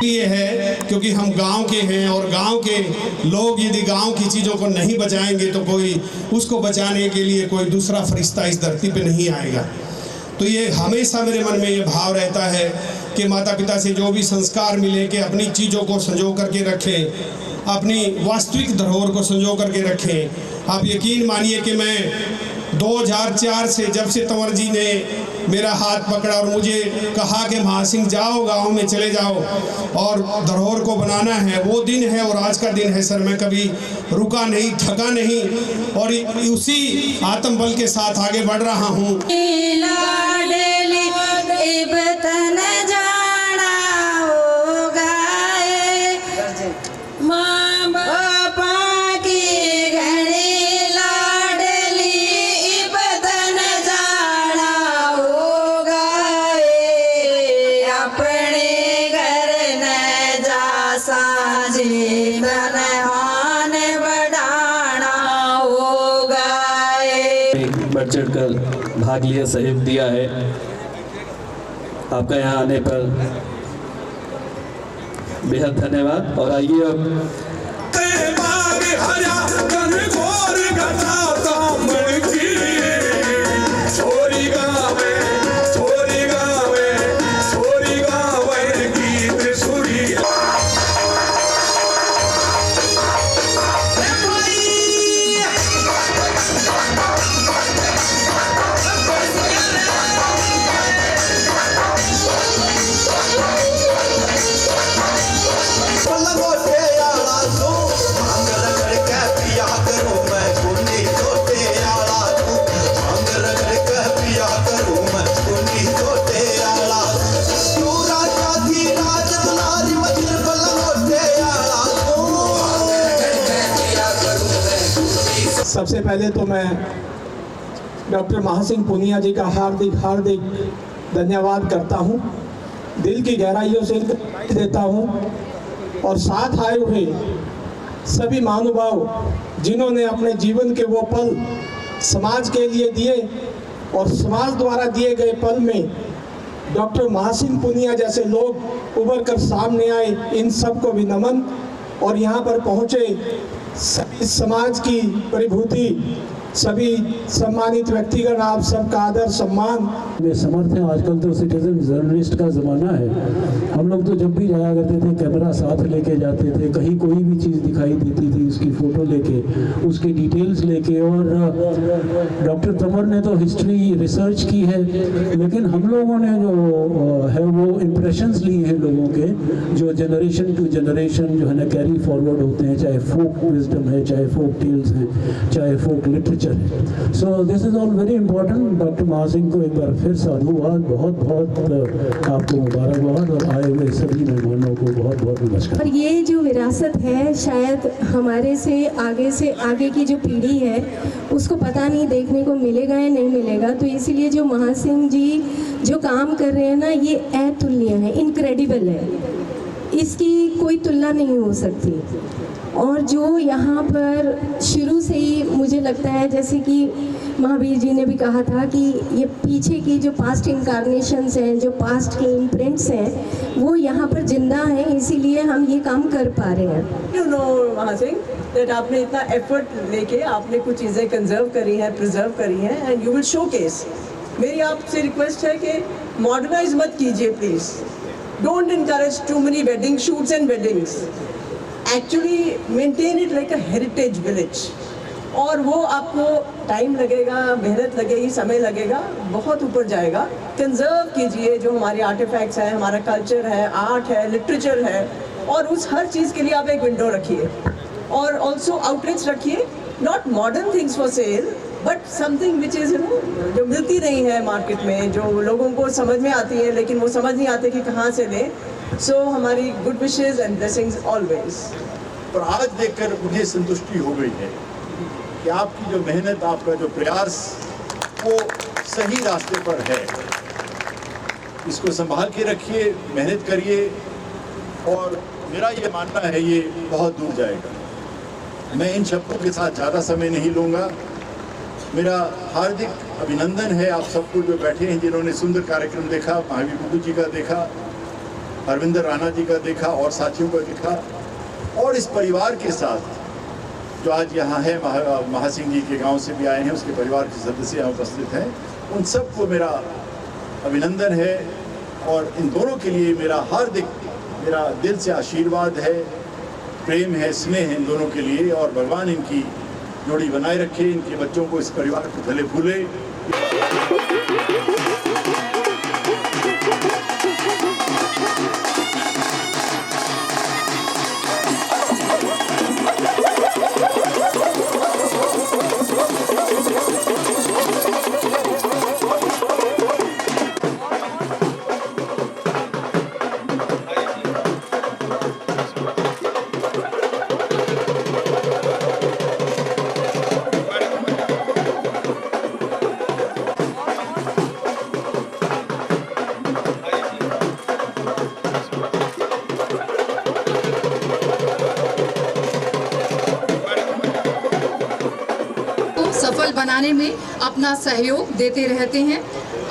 ये है क्योंकि हम गांव के हैं और गांव के लोग यदि गांव की चीज़ों को नहीं बचाएंगे तो कोई उसको बचाने के लिए कोई दूसरा फरिश्ता इस धरती पे नहीं आएगा। तो ये हमेशा मेरे मन में ये भाव रहता है कि माता पिता से जो भी संस्कार मिले कि अपनी चीज़ों को संजो करके रखें, अपनी वास्तविक धरोहर को संजो करके रखें। आप यकीन मानिए कि मैं 2004 से जब से तंवर जी ने मेरा हाथ पकड़ा और मुझे कहा कि महासिंह जाओ गांव में चले जाओ और धरोहर को बनाना है, वो दिन है और आज का दिन है सर। मैं कभी रुका नहीं, थका नहीं और उसी आत्मबल के साथ आगे बढ़ रहा हूँ। बढ़ चढ़कर भाग लिया, सहयोग दिया है। आपका यहाँ आने पर बेहद धन्यवाद। और आइए अब सबसे पहले तो मैं डॉक्टर महासिंह पुनिया जी का हार्दिक हार्दिक धन्यवाद करता हूं, दिल की गहराइयों से देता हूं। और साथ आए हुए सभी महानुभाव जिन्होंने अपने जीवन के वो पल समाज के लिए दिए और समाज द्वारा दिए गए पल में डॉक्टर महासिंह पुनिया जैसे लोग उभर कर सामने आए, इन सबको भी नमन। और यहाँ पर पहुँचे सभी समाज की परिभूति, सभी सम्मानित व्यक्तिगण, आप सबका आदर सम्मान में समर्थ हैं। आजकल तो सिटीजन जर्नलिस्ट का ज़माना है। हम लोग तो जब भी जाया करते थे कैमरा साथ लेके जाते थे, कहीं कोई भी चीज़ दिखाई देती थी उसकी फ़ोटो लेके, उसके डिटेल्स लेके। और डॉक्टर तंवर ने तो हिस्ट्री रिसर्च की है, लेकिन हम लोगों ने जो है वो इम्प्रेशंस लिए हैं लोगों के, जो जनरेशन टू जनरेशन जो है ना कैरी फॉरवर्ड होते हैं, चाहे फोक विजडम है, चाहे फोक टेल्स हैं, चाहे folk literature. So this is all very important. Doctor Mahasingh को एक बार फिर साधुवाद, बहुत बहुत आपको मुबारकबाद और आए हुए सभी मेहमानों को बहुत बहुत नमस्कार। और ये जो विरासत है शायद हमारे से आगे की जो पीढ़ी है उसको पता नहीं देखने को मिलेगा या नहीं मिलेगा। तो इसीलिए जो महासिंह जी जो काम कर रहे हैं ना, ये अतुलनीय है, इनक्रेडिबल है, इसकी कोई तुलना नहीं हो सकती। और जो यहाँ पर शुरू से ही मुझे लगता है, जैसे कि महावीर जी ने भी कहा था कि ये पीछे की जो पास्ट इनकारनेशंस हैं, जो पास्ट के इम्प्रिंट्स हैं, वो यहाँ पर जिंदा हैं, इसीलिए हम ये काम कर पा रहे हैं। यू नो महासिंह दैट आपने इतना एफर्ट लेके आपने कुछ चीज़ें कंजर्व करी हैं, प्रिजर्व करी हैं, एंड यू विल शोकेस। मेरी आपसे रिक्वेस्ट है कि मॉडर्नाइज मत कीजिए please. Don't encourage too many wedding shoots and weddings. Actually maintain it like a heritage village. और वो आपको टाइम लगेगा, मेहनत लगेगी, समय लगेगा, बहुत ऊपर जाएगा। कंजर्व कीजिए जो हमारे आर्टिफैक्ट्स हैं, हमारा कल्चर है, आर्ट है, लिटरेचर है, और उस हर चीज़ के लिए आप एक विंडो रखिए। और ऑल्सो आउटलेट्स रखिए, not modern things for sale but something which is जो मिलती नहीं है मार्केट में, जो लोगों को समझ में आती है लेकिन वो समझ नहीं आते कि कहाँ से लें। सो हमारी good wishes and blessings always. और आज देखकर मुझे संतुष्टि हो गई है कि आपकी जो मेहनत, आपका जो प्रयास वो सही रास्ते पर है। इसको संभाल के रखिए, मेहनत करिए, और मेरा ये मानना है ये बहुत दूर जाएगा। मैं इन शब्दों के साथ ज़्यादा समय नहीं लूँगा। मेरा हार्दिक अभिनंदन है आप सबको जो बैठे हैं, जिन्होंने सुंदर कार्यक्रम देखा, महावीर बुद्धू जी का देखा। हरविंदर राणा जी का देखा और साथियों का देखा, और इस परिवार के साथ जो आज यहाँ है, महासिंह जी के गांव से भी आए हैं, उसके परिवार के सदस्य यहाँ उपस्थित हैं, उन सबको मेरा अभिनंदन है। और इन दोनों के लिए मेरा दिल से आशीर्वाद है, प्रेम है, स्नेह है इन दोनों के लिए, और भगवान इनकी जोड़ी बनाए रखे, इनके बच्चों को, इस परिवार को फले फूले। सफल बनाने में अपना सहयोग देते रहते हैं।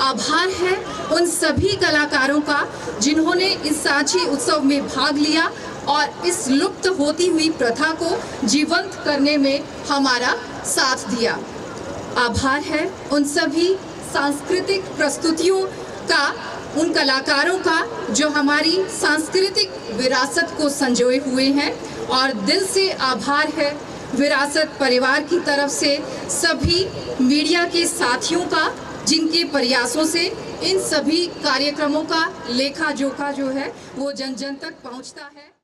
आभार है उन सभी कलाकारों का जिन्होंने इस सांची उत्सव में भाग लिया और इस लुप्त होती हुई प्रथा को जीवंत करने में हमारा साथ दिया। आभार है उन सभी सांस्कृतिक प्रस्तुतियों का, उन कलाकारों का जो हमारी सांस्कृतिक विरासत को संजोए हुए हैं, और दिल से आभार है विरासत परिवार की तरफ से सभी मीडिया के साथियों का, जिनके प्रयासों से इन सभी कार्यक्रमों का लेखा जोखा जो है वो जन जन तक पहुंचता है।